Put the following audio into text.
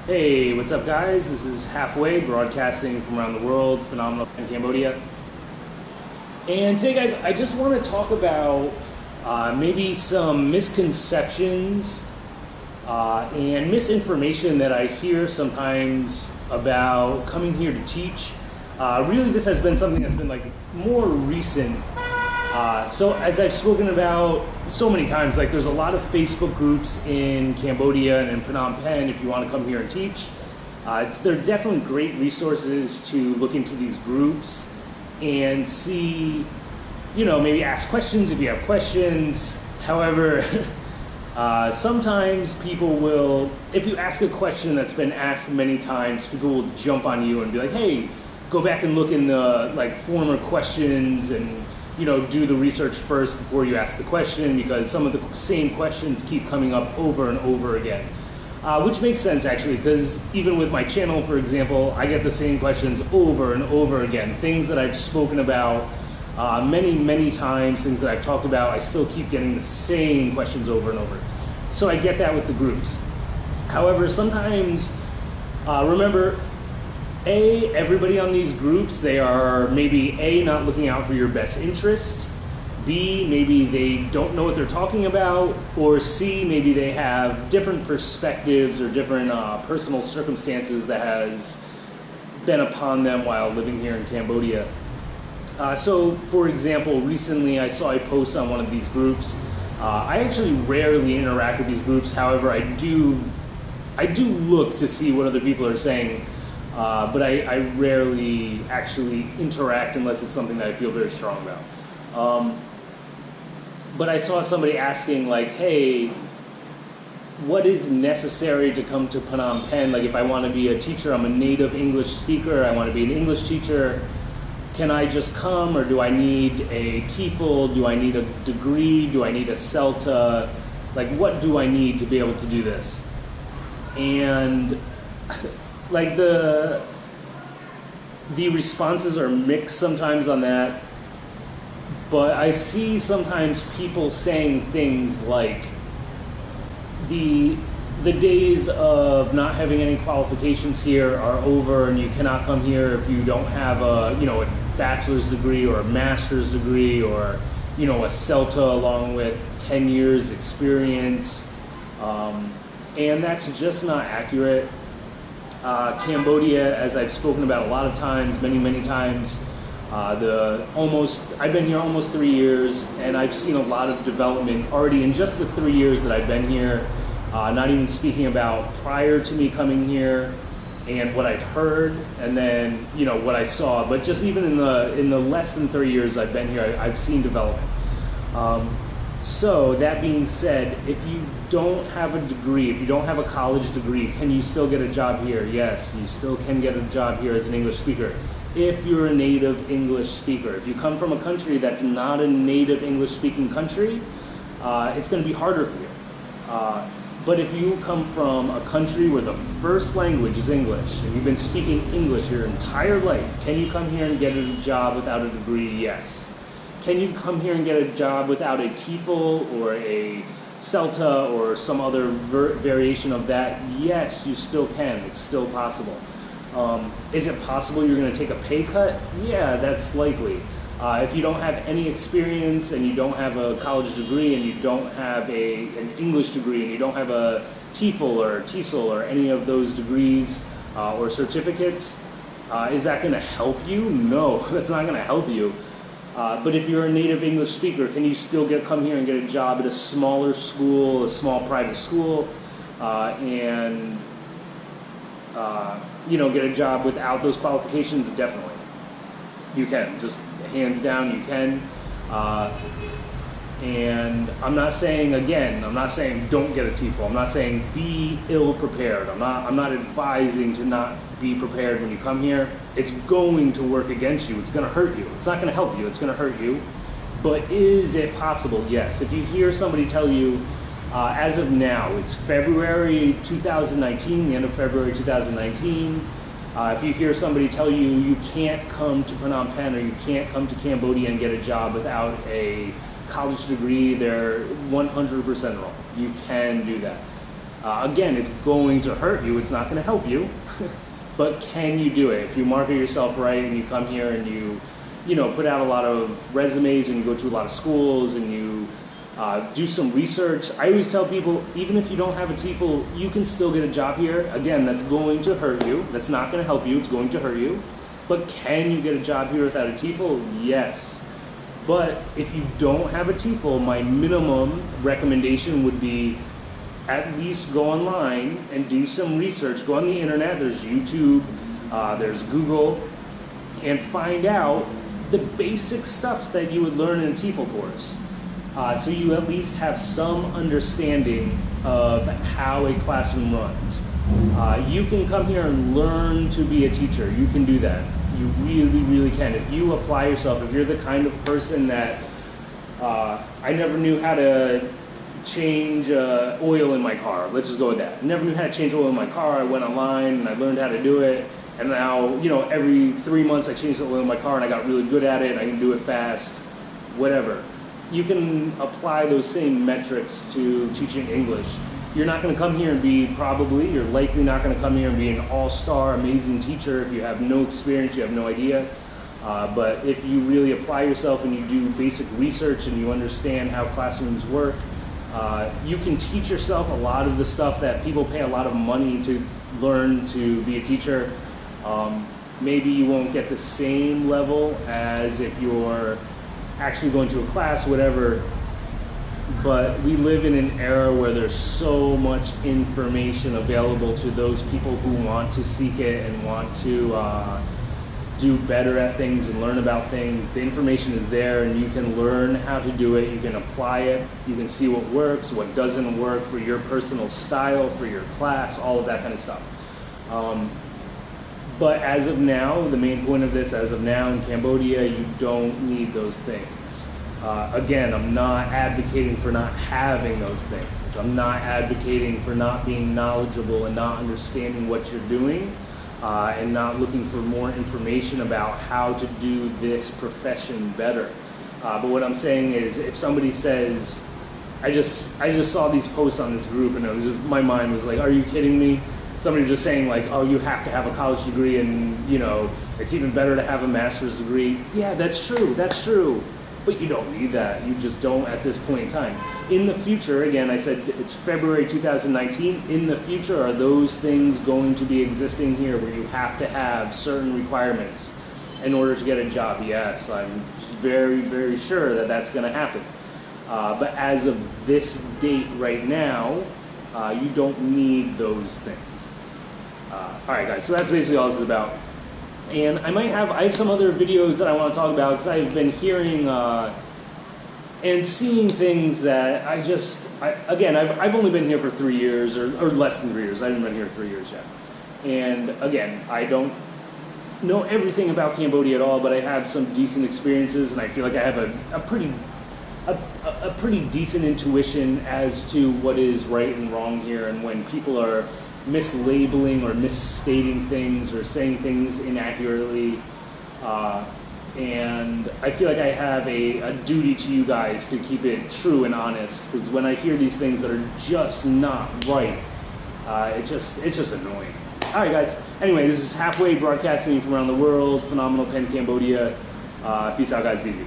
Hey, what's up guys? This is Halfway, broadcasting from around the world, Phnom Penh, Cambodia. And today guys, I just want to talk about maybe some misconceptions and misinformation that I hear sometimes about coming here to teach. Really this has been something that's been like more recent. So as I've spoken about so many times, like there's a lot of Facebook groups in Cambodia and in Phnom Penh if you want to come here and teach. They're definitely great resources to look into these groups and see, maybe ask questions if you have questions. However, sometimes people will, if you ask a question that's been asked many times, people will jump on you and be like, hey, go back and look in the former questions and do the research first before you ask the question, because some of the same questions keep coming up over and over again. Which makes sense actually, because even with my channel, for example, I get the same questions over and over again. Things that I've spoken about many times, things that I've talked about, I still keep getting the same questions over and over. So I get that with the groups. However, sometimes, remember, everybody on these groups, they are maybe not looking out for your best interest, B, maybe they don't know what they're talking about, or C, maybe they have different perspectives or different personal circumstances that has been upon them while living here in Cambodia. So for example, recently I saw a post on one of these groups. I actually rarely interact with these groups, however I do look to see what other people are saying. But I rarely actually interact unless it's something that I feel very strong about. But I saw somebody asking like, hey, what is necessary to come to Phnom Penh? Like if I want to be a teacher, I'm a native English speaker, I want to be an English teacher, can I just come, or do I need a TEFL? Do I need a degree? Do I need a CELTA? Like what do I need to be able to do this? And like the responses are mixed sometimes on that, but I see sometimes people saying things like the days of not having any qualifications here are over, and you cannot come here if you don't have a bachelor's degree or a master's degree or a CELTA along with 10 years experience, and that's just not accurate. Cambodia, as I've spoken about a lot of times, many times, I've been here almost 3 years, and I've seen a lot of development already in just the 3 years that I've been here, not even speaking about prior to me coming here and what I've heard and then what I saw, but just even in the less than 3 years I've been here, I've seen development. So that being said, if you don't have a degree, if you don't have a college degree, can you still get a job here? Yes, you still can get a job here as an English speaker if you're a native English speaker. If you come from a country that's not a native English speaking country, it's going to be harder for you. But if you come from a country where the first language is English and you've been speaking English your entire life, can you come here and get a job without a degree? Yes. Can you come here and get a job without a TEFL or a CELTA or some other variation of that? Yes, you still can. It's still possible. Is it possible you're going to take a pay cut? Yeah, that's likely. If you don't have any experience and you don't have a college degree and you don't have an English degree and you don't have a TEFL or a TESOL or any of those degrees or certificates, is that going to help you? No, that's not going to help you. But if you're a native English speaker, can you still come here and get a job at a smaller school, a small private school, and get a job without those qualifications? Definitely. You can, just hands down you can. And I'm not saying don't get a TEFL. I'm not saying be ill prepared. I'm not advising to not be prepared when you come here. It's going to work against you. It's going to hurt you. It's not going to help you. It's going to hurt you. But is it possible? Yes. If you hear somebody tell you, as of now, it's February 2019, the end of February 2019. If you hear somebody tell you you can't come to Phnom Penh or you can't come to Cambodia and get a job without a college degree, they're 100% wrong. You can do that. Again, it's going to hurt you. It's not going to help you. But can you do it? If you market yourself right and you come here and you know, put out a lot of resumes and you go to a lot of schools and you do some research. I always tell people, even if you don't have a TEFL, you can still get a job here. Again, that's going to hurt you. That's not going to help you. It's going to hurt you. But can you get a job here without a TEFL? Yes. But if you don't have a TEFL, my minimum recommendation would be at least go online and do some research. Go on the internet. There's YouTube, there's Google, and find out the basic stuff that you would learn in a TEFL course. So you at least have some understanding of how a classroom runs. You can come here and learn to be a teacher. You can do that. You really, really can. If you apply yourself, if you're the kind of person that, I never knew how to change oil in my car. Let's just go with that. I never knew how to change oil in my car. I went online and I learned how to do it. And now, you know, every 3 months I change the oil in my car and I got really good at it and I can do it fast, whatever. You can apply those same metrics to teaching English. You're not going to come here and be you're likely not going to come here and be an all-star, amazing teacher if you have no experience, you have no idea. But if you really apply yourself and you do basic research and you understand how classrooms work, you can teach yourself a lot of the stuff that people pay a lot of money to learn to be a teacher. Maybe you won't get the same level as if you're actually going to a class, whatever, but we live in an era where there's so much information available to those people who want to seek it and want to do better at things and learn about things. The information is there and you can learn how to do it, you can apply it, you can see what works, what doesn't work for your personal style, for your class, all of that kind of stuff. But as of now, the main point of this, as of now in Cambodia, you don't need those things. Again, I'm not advocating for not having those things. I'm not advocating for not being knowledgeable and not understanding what you're doing and not looking for more information about how to do this profession better. But what I'm saying is, if somebody says, I just saw these posts on this group and it was just, my mind was like, are you kidding me? Somebody just saying like, oh, you have to have a college degree and, you know, it's even better to have a master's degree. Yeah, that's true. But you don't need that. You just don't at this point in time. In the future, again, I said it's February 2019. In the future, are those things going to be existing here where you have to have certain requirements in order to get a job? Yes, I'm very, very sure that that's going to happen. But as of this date right now, you don't need those things. All right, guys, so that's basically all this is about. And I have some other videos that I want to talk about because I've been hearing and seeing things that I've only been here for 3 years or less than 3 years. I haven't been here 3 years yet. And again, I don't know everything about Cambodia at all, but I have some decent experiences and I feel like I have a pretty decent intuition as to what is right and wrong here, and when people are mislabeling or misstating things or saying things inaccurately, and I feel like I have a duty to you guys to keep it true and honest, because when I hear these things that are just not right, it's just annoying. All right, guys. Anyway, this is Halfway broadcasting from around the world, Phnom Penh, Cambodia. Peace out, guys. Be easy.